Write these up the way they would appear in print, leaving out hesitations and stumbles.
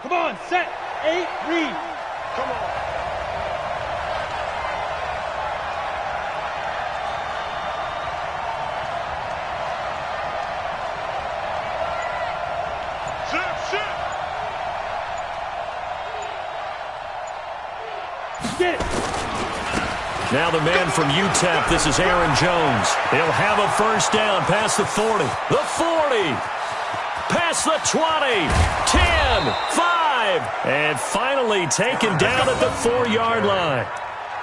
Come on, set, 8, read. Come on. Get it. Now the man from UTEP, this is Aaron Jones. He'll have a first down past the 40. The 40. Past the 20. 10. 5. And finally taken down at the 4-yard line.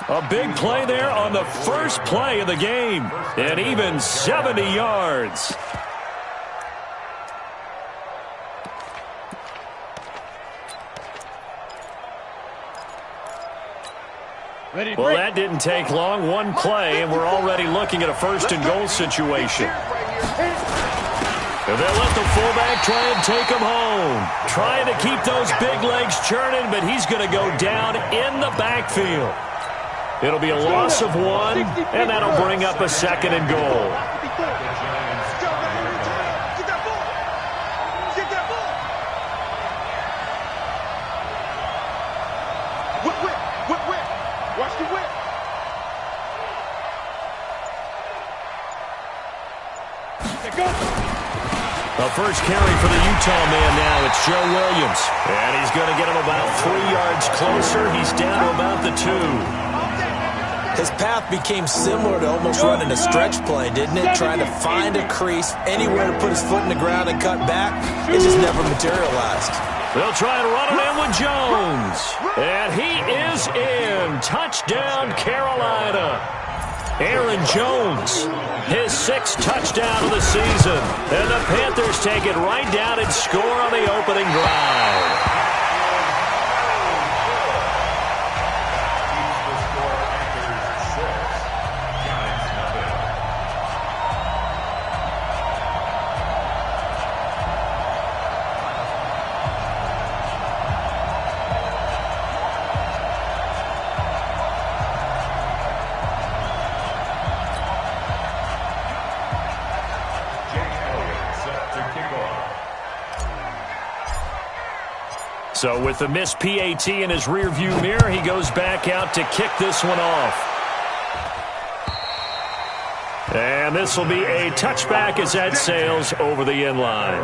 A big play there on the first play of the game. And even 70 yards. Well, that didn't take long. One play, and we're already looking at a first-and-goal situation. And they'll let the fullback try and take him home. Trying to keep those big legs churning, but he's going to go down in the backfield. It'll be a loss of 1, and that'll bring up a second and goal. Watch the whip. The first carry for the Utah man now. It's Joe Williams. And he's going to get him about 3 yards closer. He's down to about the 2. His path became similar to almost running a stretch play, didn't it? Trying to find a crease, anywhere to put his foot in the ground and cut back. It just never materialized. They'll try and run it in with Jones. And he is in. Touchdown, Carolina. Aaron Jones, his 6th touchdown of the season. And the Panthers take it right down and score on the opening drive. So with the missed PAT in his rearview mirror, he goes back out to kick this one off. And this will be a touchback as that sails over the end line.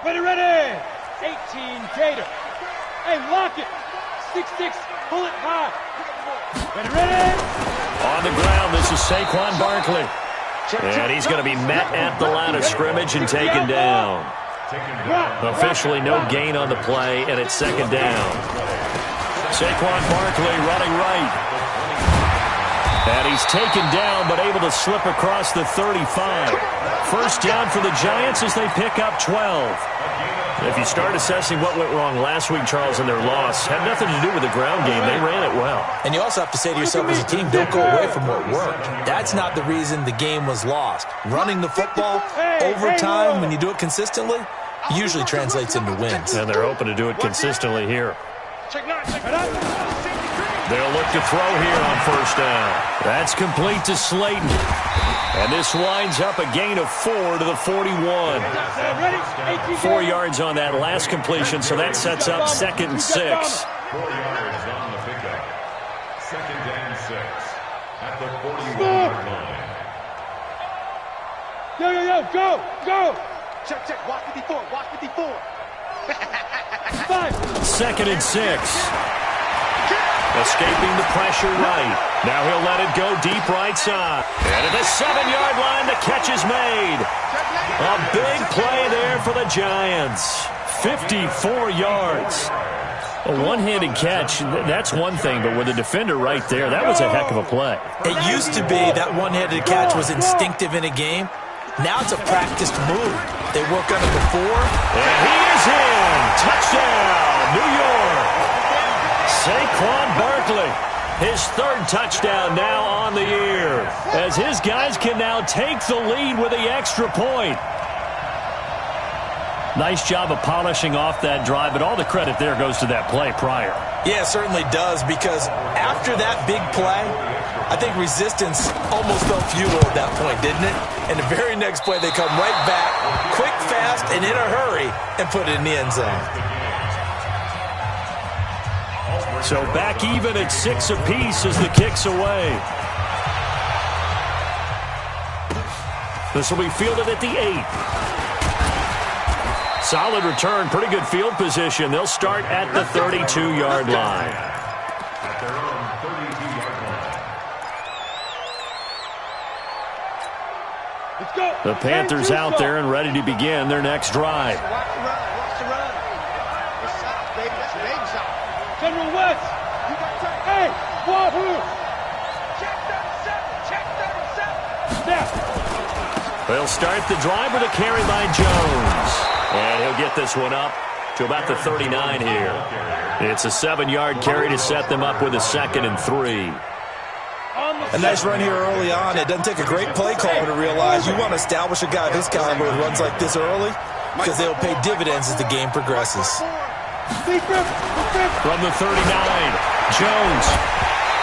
Ready. 18, Gator. Hey, lock it. 6-6, pull it high. Ready. On the ground, this is Saquon Barkley. And he's going to be met at the line of scrimmage and taken down. Officially no gain on the play, and it's second down. Saquon Barkley running right. And he's taken down, but able to slip across the 35. First down for the Giants as they pick up 12. If you start assessing what went wrong last week, Charles, in their loss, had nothing to do with the ground game. They ran it well. And you also have to say to yourself as a team, don't go away from what worked. That's not the reason the game was lost. Running the football over time, when you do it consistently, usually translates into wins. And they're hoping to do it consistently here. They'll look to throw here on first down. That's complete to Slayton. And this winds up a gain of 4 to the 41. 4 yards on that last completion, so that sets up 2nd and 6. 4 yards on the pickup. 2nd and 6 at the 41-yard line. Go. Check. Watch 54. 5. 2nd and 6. Escaping the pressure right. Now he'll let it go deep right side. And at the 7-yard line, the catch is made. A big play there for the Giants. 54 yards. A one-handed catch, that's one thing, but with a defender right there, that was a heck of a play. It used to be that one-handed catch was instinctive in a game. Now it's a practiced move. They work on it before. And he is in. Touchdown, New York. Saquon Barkley, his 3rd touchdown now on the year, as his guys can now take the lead with the extra point. Nice job of polishing off that drive, but all the credit there goes to that play prior. Yeah, it certainly does, because after that big play, I think resistance almost felt futile at that point, didn't it? And the very next play, they come right back, quick, fast, and in a hurry, and put it in the end zone. So back even at 6 apiece as the kick's away. This will be fielded at the 8. Solid return, pretty good field position. They'll start at the 32-yard line. Let's go. The Panthers out there and ready to begin their next drive. Watch the run. Watch the run. It's south, baby. That's baby south. General West. Hey, Wahoo. Check 37. Check 37. Snap. They'll start the drive with a carry by Jones. And he'll get this one up to about the 39 here. It's a 7-yard carry to set them up with a 2nd and 3. A nice run here early on. It doesn't take a great play caller to realize you want to establish a guy of his caliber who runs like this early, because they'll pay dividends as the game progresses. From the 39, Jones.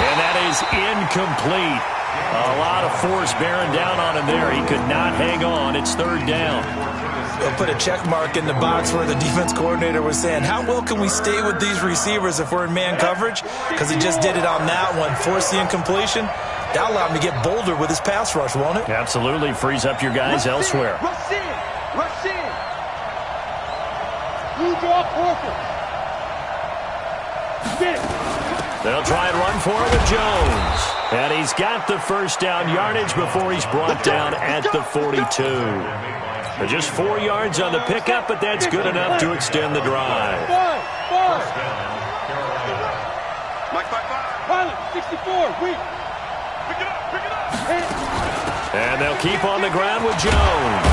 And that is incomplete. A lot of force bearing down on him there. He could not hang on. It's 3rd down. They'll put a check mark in the box where the defense coordinator was saying, how well can we stay with these receivers if we're in man coverage? Because he just did it on that one. Force the incompletion. That'll allow him to get bolder with his pass rush, won't it? Absolutely. Frees up your guys elsewhere. Rush in. Rush in. You draw perfect. Get it. They'll try and run for it with Jones. And he's got the first down yardage before he's brought down at the 42. Just 4 yards on the pickup, but that's good enough to extend the drive. Pilot, 64, weak. Pick it up, pick it up. And they'll keep on the ground with Jones.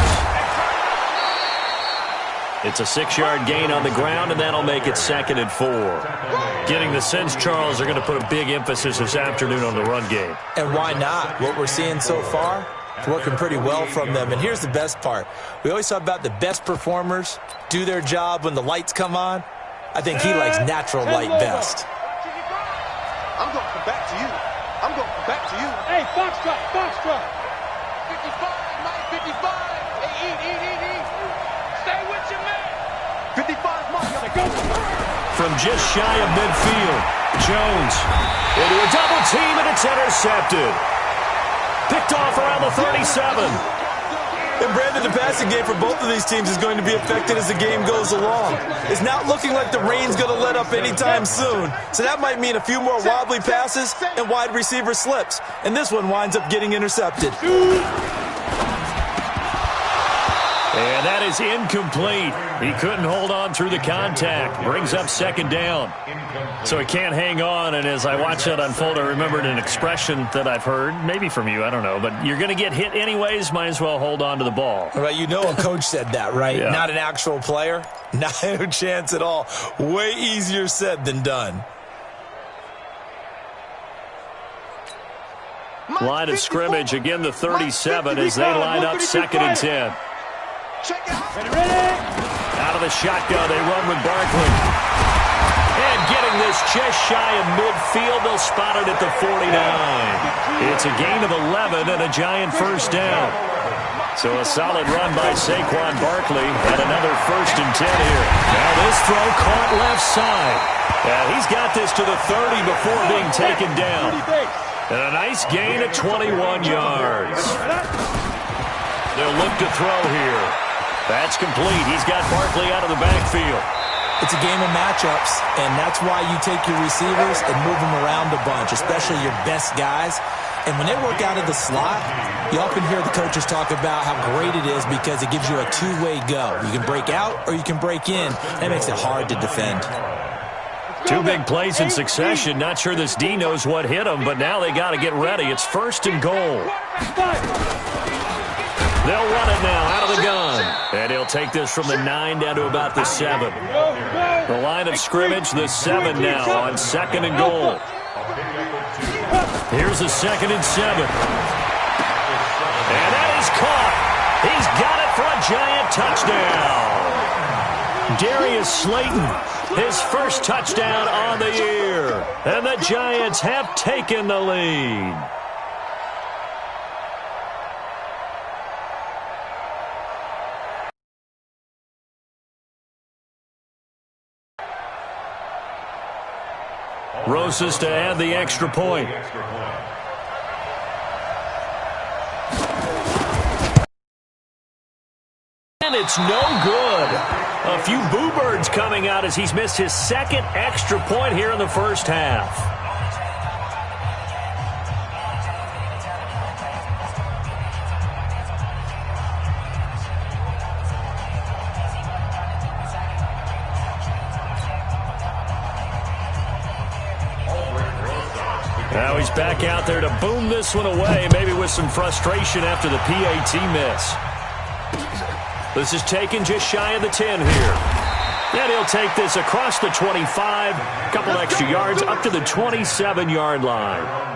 It's a 6-yard gain on the ground, and that'll make it 2nd and 4. Getting the sense, Charles, are going to put a big emphasis this afternoon on the run game. And why not? What we're seeing so far, it's working pretty well from them. And here's the best part. We always talk about the best performers do their job when the lights come on. I think he likes natural light best. I'm going to come back to you. I'm going to come back to you. Hey, Foxtrot, Foxtrot. 55, Mike, 55. Hey, eat. Stay with your man. 55, Mike. Go. From just shy of midfield, Jones into a double team, and it's intercepted. Picked off around the 37. And Brandon, the passing game for both of these teams is going to be affected as the game goes along. It's not looking like the rain's going to let up anytime soon. So that might mean a few more wobbly passes and wide receiver slips. And this one winds up getting intercepted. And that is incomplete. He couldn't hold on through the contact. Brings up 2nd down. So he can't hang on, and as I watch that unfold, I remembered an expression that I've heard, maybe from you, I don't know, but you're going to get hit anyways, might as well hold on to the ball. Right, you know a coach said that, right? Yeah. Not an actual player. No chance at all. Way easier said than done. Line of scrimmage, again the 37 as they line up 2nd and 10. Out of the shotgun, they run with Barkley. And getting this just shy of midfield, they'll spot it at the 49. It's a gain of 11 and a giant first down. So a solid run by Saquon Barkley and another 1st and 10 here. Now this throw caught left side. Yeah, he's got this to the 30 before being taken down. And a nice gain at 21 yards. They'll look to throw here. That's complete. He's got Barkley out of the backfield. It's a game of matchups, and that's why you take your receivers and move them around a bunch, especially your best guys. And when they work out of the slot, you often hear the coaches talk about how great it is because it gives you a two-way go. You can break out or you can break in. That makes it hard to defend. 2 big plays in succession. Not sure this D knows what hit him, but now they got to get ready. It's 1st and goal. They'll run it now out of the gun. And he'll take this from the 9 down to about the 7. The line of scrimmage, the 7 now on 2nd and goal. Here's a 2nd and 7. And that is caught. He's got it for a giant touchdown. Darius Slayton, his first touchdown on the year. And the Giants have taken the lead. Rosas to add the extra point. And it's no good. A few boo birds coming out as he's missed his second extra point here in the first half. Now he's back out there to boom this one away, maybe with some frustration after the PAT miss. This is taken just shy of the 10 here. And he'll take this across the 25, a couple extra yards up to the 27-yard line.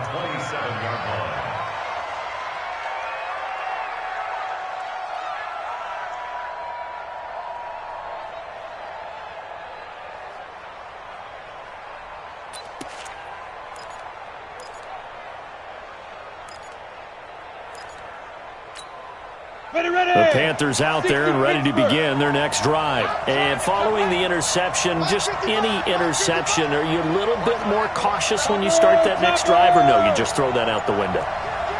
The Panthers out there and ready to begin their next drive. And following the interception, just any interception, are you a little bit more cautious when you start that next drive, or no, you just throw that out the window?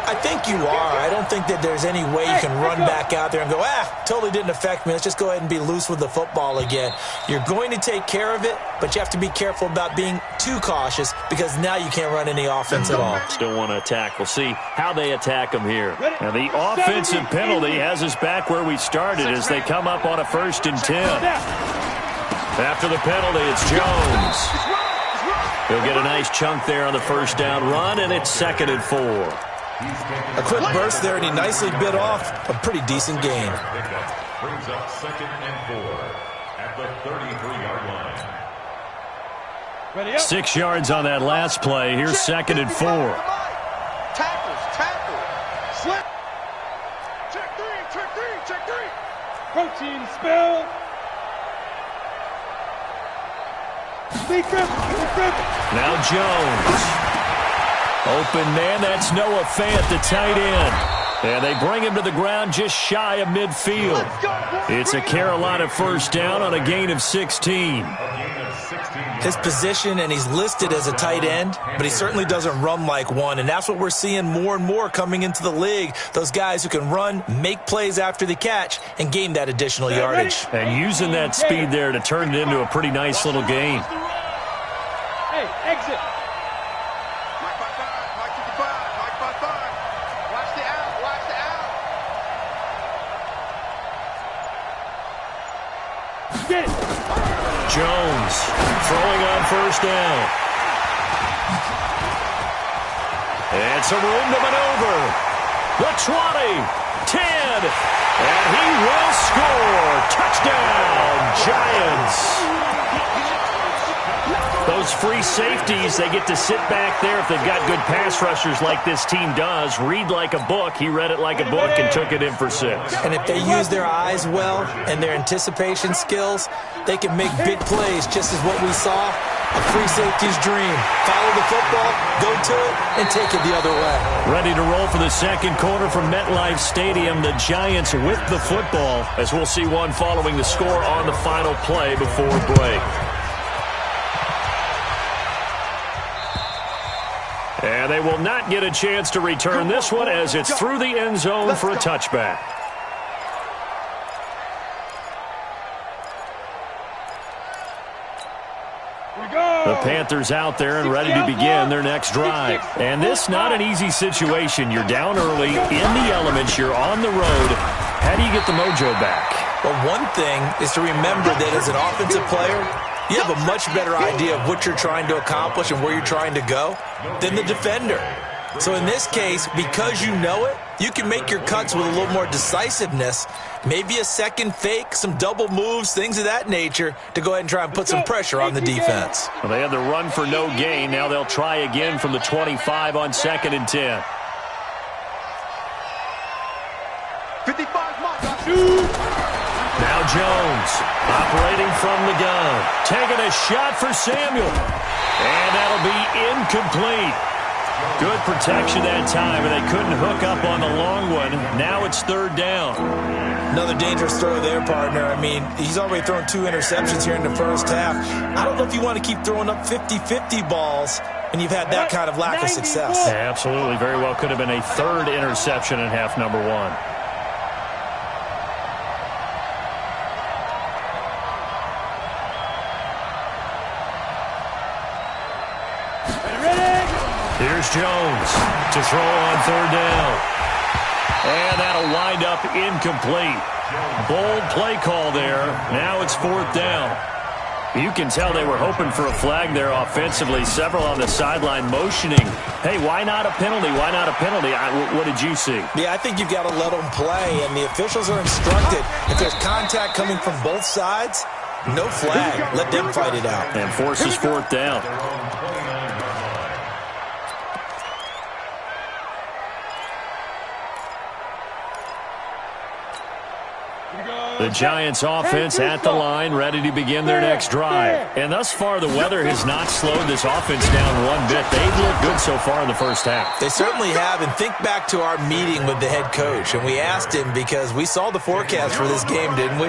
I think you are. I don't think that there's any way you can run back out there and go, totally didn't affect me. Let's just go ahead and be loose with the football again. You're going to take care of it, but you have to be careful about being too cautious because now you can't run any offense at all. Still want to attack. We'll see how they attack them here. Now the offensive penalty has us back where we started as they come up on a 1st and 10. After the penalty, it's Jones. He'll get a nice chunk there on the first down run, and it's 2nd and 4. A quick burst there, and he nicely bit off a pretty decent gain. Brings up 2nd and 4 at the 33-yard line. 6 yards on that last play. Here's 2nd and 4. Tackle. Slip. Check three. Protein spill. Now Jones. Open man, that's Noah Fant, the tight end. And they bring him to the ground just shy of midfield. It's a Carolina first down on a gain of 16. His position, and he's listed as a tight end, but he certainly doesn't run like one, and that's what we're seeing more and more coming into the league. Those guys who can run, make plays after the catch, and gain that additional yardage. And using that speed there to turn it into a pretty nice little gain. Hey, exit. Jones throwing on first down. And some room to maneuver. The 20, 10, and he will score. Touchdown, Giants. Those free safeties, they get to sit back there if they've got good pass rushers like this team does. Read like a book. He read it like a book and took it in for 6. And if they use their eyes well and their anticipation skills, they can make big plays, just as what we saw, a free safety's dream. Follow the football, go to it, and take it the other way. Ready to roll for the second quarter from MetLife Stadium. The Giants with the football, as we'll see one following the score on the final play before break. And they will not get a chance to return this one as it's through the end zone for a touchback. The Panthers out there and ready to begin their next drive. And this not an easy situation. You're down early, in the elements, you're on the road. How do you get the mojo back? Well, one thing is to remember that as an offensive player, you have a much better idea of what you're trying to accomplish and where you're trying to go than the defender. So in this case, because you know it, you can make your cuts with a little more decisiveness, maybe a second fake, some double moves, things of that nature, to go ahead and try and put some pressure on the defense. Well, they had the run for no gain. Now they'll try again from the 25 on 2nd and 10. 55 mark. Now Jones, operating from the gun. Taking a shot for Samuel. And that'll be incomplete. Good protection that time, and they couldn't hook up on the long one. Now it's third down. Another dangerous throw there, partner. I mean, he's already thrown 2 interceptions here in the first half. I don't know if you want to keep throwing up 50-50 balls when you've had that kind of lack of success. Yeah, absolutely. Very well could have been a third interception in half number 1. Here's Jones to throw on third down. And that'll wind up incomplete. Bold play call there. Now it's fourth down. You can tell they were hoping for a flag there offensively. Several on the sideline motioning. Hey, why not a penalty? Why not a penalty? What did you see? Yeah, I think you've got to let them play, and the officials are instructed. If there's contact coming from both sides, no flag. Let them fight it out. And forces fourth down. The Giants offense at the line, ready to begin their next drive. And thus far, the weather has not slowed this offense down one bit. They've looked good so far in the first half. They certainly have. And think back to our meeting with the head coach. And we asked him, because we saw the forecast for this game, didn't we?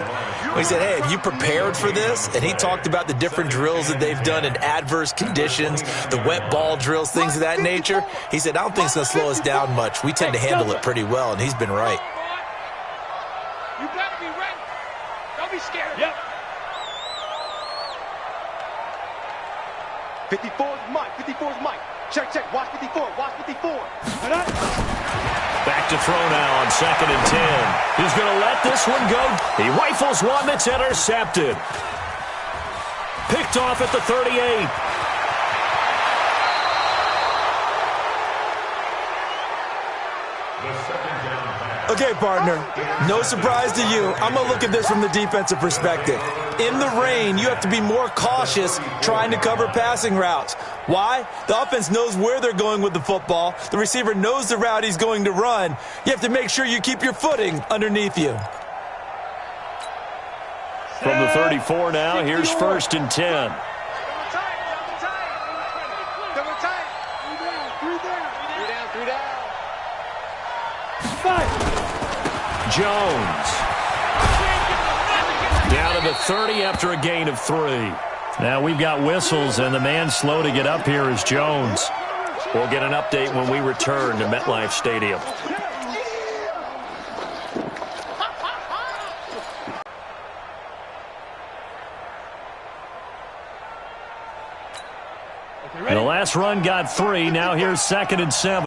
We said, hey, have you prepared for this? And he talked about the different drills that they've done in adverse conditions, the wet ball drills, things of that nature. He said, I don't think it's going to slow us down much. We tend to handle it pretty well, and he's been right. You got to be ready. Don't be scared. Yep. 54 is Mike. 54 is Mike. Check, check. Watch 54. Watch 54. Back to throw now on 2nd and 10. He's going to let this one go. He rifles one that's intercepted. Picked off at the 38. Okay, partner, no surprise to you. I'm going to look at this from the defensive perspective. In the rain, you have to be more cautious trying to cover passing routes. Why? The offense knows where they're going with the football. The receiver knows the route he's going to run. You have to make sure you keep your footing underneath you. From the 34 now, here's 1st and 10. Jones. Down to the 30 after a gain of 3. Now we've got whistles, and the man slow to get up here is Jones. We'll get an update when we return to MetLife Stadium. The last run got 3. Now here's 2nd and 7.